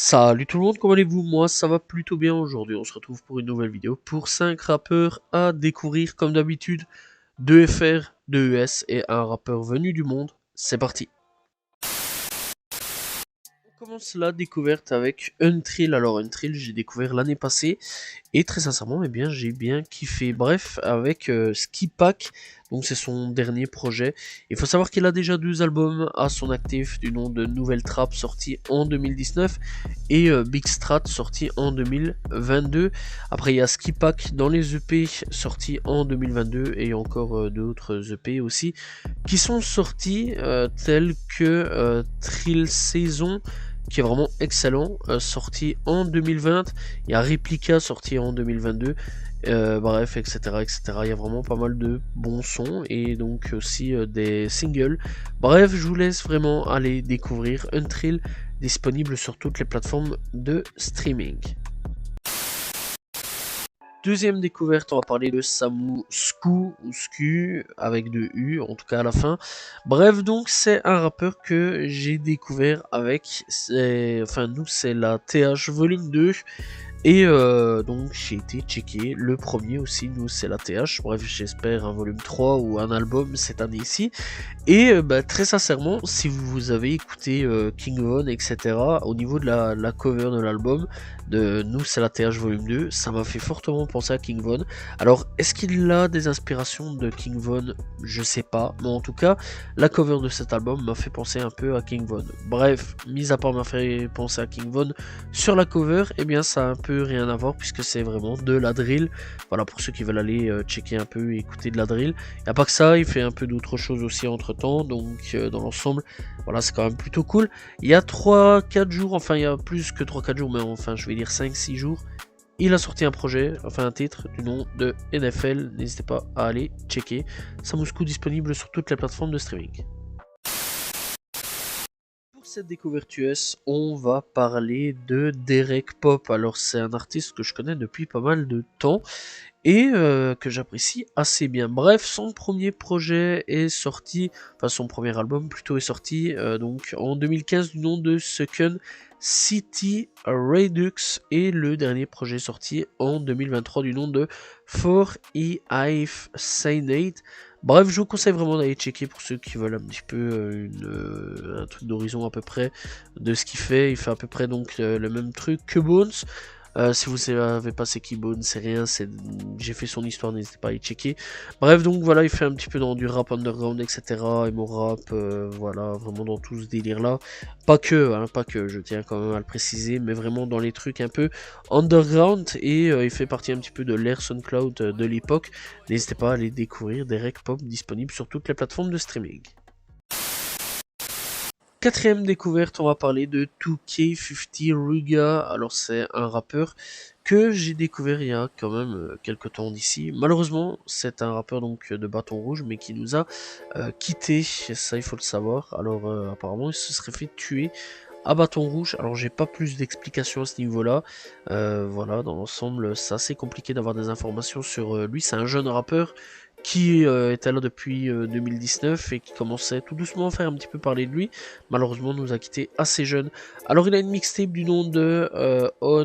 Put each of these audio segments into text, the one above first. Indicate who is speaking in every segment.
Speaker 1: Salut tout le monde, comment allez-vous? Moi ça va plutôt bien aujourd'hui, on se retrouve pour une nouvelle vidéo pour 5 rappeurs à découvrir comme d'habitude, 2 FR, 2 US et un rappeur venu du monde, c'est parti. On commence la découverte avec Untrill. Alors Untrill j'ai découvert l'année passée et très sincèrement eh bien j'ai bien kiffé. Bref, avec Skipack, donc c'est son dernier projet. Il faut savoir qu'il a déjà 2 albums à son actif du nom de Nouvelle Trap sorti en 2019 et Big Strat sorti en 2022. Après il y a Skipack dans les EP sortis en 2022 et encore d'autres EP aussi qui sont sortis tels que Trill Saison qui est vraiment excellent, sorti en 2020, il y a Replica sorti en 2022, bref, etc., etc. Il y a vraiment pas mal de bons sons et donc aussi des singles. Bref, je vous laisse vraiment aller découvrir Untrill, disponible sur toutes les plateformes de streaming. Deuxième découverte, on va parler de Samu Sku, ou Sku, avec 2 U, en tout cas à la fin. Bref, donc c'est un rappeur que j'ai découvert avec, enfin nous c'est la TH Volume 2. Et donc j'ai été checker le premier aussi, nous c'est la TH, bref j'espère un volume 3 ou un album cette année-ci. Et très sincèrement, si vous avez écouté King Von, etc., au niveau de la cover de l'album, de nous c'est la TH volume 2, ça m'a fait fortement penser à King Von. Alors est-ce qu'il a des inspirations de King Von? Je sais pas, mais en tout cas, la cover de cet album m'a fait penser un peu à King Von. Bref, mis à part m'a fait penser à King Von, sur la cover, eh bien ça a un peu rien à voir puisque c'est vraiment de la drill. Voilà, pour ceux qui veulent aller checker un peu et écouter de la drill. Il n'y a pas que ça, il fait un peu d'autres choses aussi entre temps, donc dans l'ensemble, voilà, c'est quand même plutôt cool. Il y a 3-4 jours, enfin il y a plus que 3-4 jours, mais enfin je vais dire 5-6 jours, il a sorti un projet, enfin un titre du nom de NFL, n'hésitez pas à aller checker. Samu Sku disponible sur toutes les plateformes de streaming. Pour cette découverte US, on va parler de Derek Pop. Alors c'est un artiste que je connais depuis pas mal de temps et que j'apprécie assez bien. Bref, son premier projet est sorti, enfin son premier album plutôt est sorti donc en 2015 du nom de Second City Redux et le dernier projet sorti en 2023 du nom de 4 I've Cyanide. Bref, je vous conseille vraiment d'aller checker pour ceux qui veulent un petit peu un truc d'horizon à peu près de ce qu'il fait. Il fait à peu près donc le même truc que Bones. Si vous savez pas c'est qui Bones, c'est rien, j'ai fait son histoire, n'hésitez pas à y checker. Bref, donc voilà, il fait un petit peu dans du rap underground, etc. Emo rap, voilà, vraiment dans tout ce délire là. Pas que, hein, pas que, je tiens quand même à le préciser, mais vraiment dans les trucs un peu underground. Et il fait partie un petit peu de l'ère SoundCloud de l'époque. N'hésitez pas à aller découvrir Derek Pop, disponible sur toutes les plateformes de streaming. Quatrième découverte, on va parler de 2K50 Ruga. Alors c'est un rappeur que j'ai découvert il y a quand même quelques temps d'ici. Malheureusement, c'est un rappeur donc de Bâton Rouge, mais qui nous a quitté. Ça, il faut le savoir. Alors apparemment, il se serait fait tuer à Bâton Rouge. Alors j'ai pas plus d'explications à ce niveau-là. Voilà, dans l'ensemble, c'est assez compliqué d'avoir des informations sur lui. C'est un jeune rappeur qui était là depuis 2019 et qui commençait tout doucement à faire un petit peu parler de lui. Malheureusement, nous a quitté assez jeune. Alors il a une mixtape du nom de On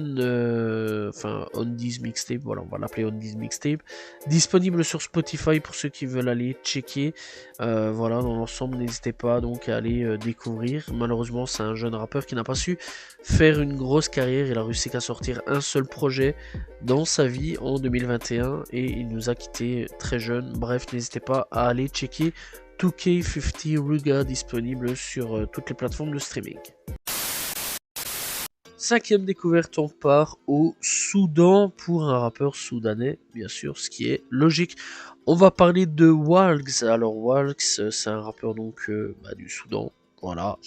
Speaker 1: This Mixtape. Voilà, on va l'appeler On This Mixtape. Disponible sur Spotify pour ceux qui veulent aller checker. Voilà, dans l'ensemble, n'hésitez pas donc à aller découvrir. Malheureusement, c'est un jeune rappeur qui n'a pas su faire une grosse carrière. Il a réussi qu'à sortir un seul projet dans sa vie en 2021 et il nous a quitté très jeune. Bref, n'hésitez pas à aller checker 2K50 Ruga, disponible sur toutes les plateformes de streaming. Cinquième découverte, on part au Soudan pour un rappeur soudanais, bien sûr, ce qui est logique. On va parler de Walks. Alors Walks, c'est un rappeur donc du Soudan, voilà.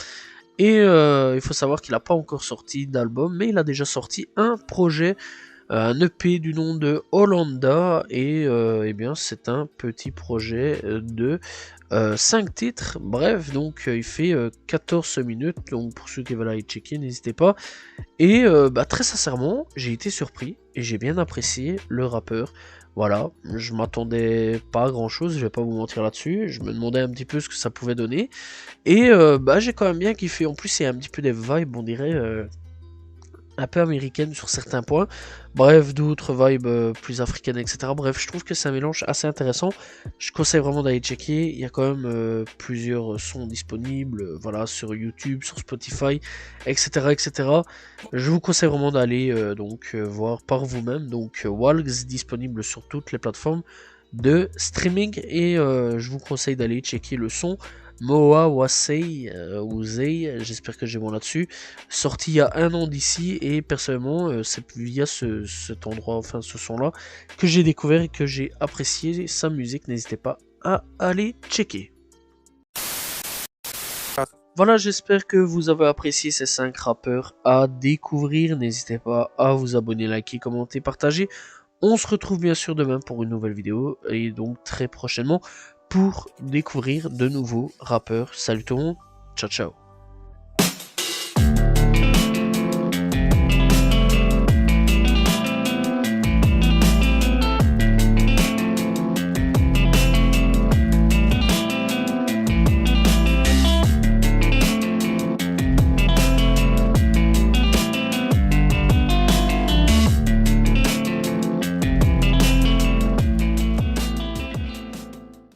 Speaker 1: Et il faut savoir qu'il n'a pas encore sorti d'album, mais il a déjà sorti un projet, un EP du nom de Hollanda, et eh bien c'est un petit projet de 5 titres. Bref, donc il fait 14 minutes, donc pour ceux qui veulent aller checker, n'hésitez pas. Et très sincèrement, j'ai été surpris et j'ai bien apprécié le rappeur. Voilà, je m'attendais pas à grand chose, je vais pas vous mentir là-dessus. Je me demandais un petit peu ce que ça pouvait donner. Et j'ai quand même bien kiffé. En plus, il y a un petit peu des vibes, on dirait un peu américaine sur certains points, bref, d'autres vibes plus africaines, etc. Bref, je trouve que c'est un mélange assez intéressant. Je conseille vraiment d'aller checker. Il y a quand même plusieurs sons disponibles, voilà, sur YouTube, sur Spotify, etc., etc. Je vous conseille vraiment d'aller voir par vous-même. Donc, Walks disponible sur toutes les plateformes de streaming et je vous conseille d'aller checker le son Moa Wasei ou Zei, j'espère que j'ai bon là-dessus, sorti il y a un an d'ici et personnellement c'est via cet endroit, enfin ce son-là, que j'ai découvert et que j'ai apprécié sa musique, n'hésitez pas à aller checker. Voilà, j'espère que vous avez apprécié ces 5 rappeurs à découvrir, n'hésitez pas à vous abonner, liker, commenter, partager. On se retrouve bien sûr demain pour une nouvelle vidéo et donc très prochainement pour découvrir de nouveaux rappeurs. Salut tout le monde, ciao ciao.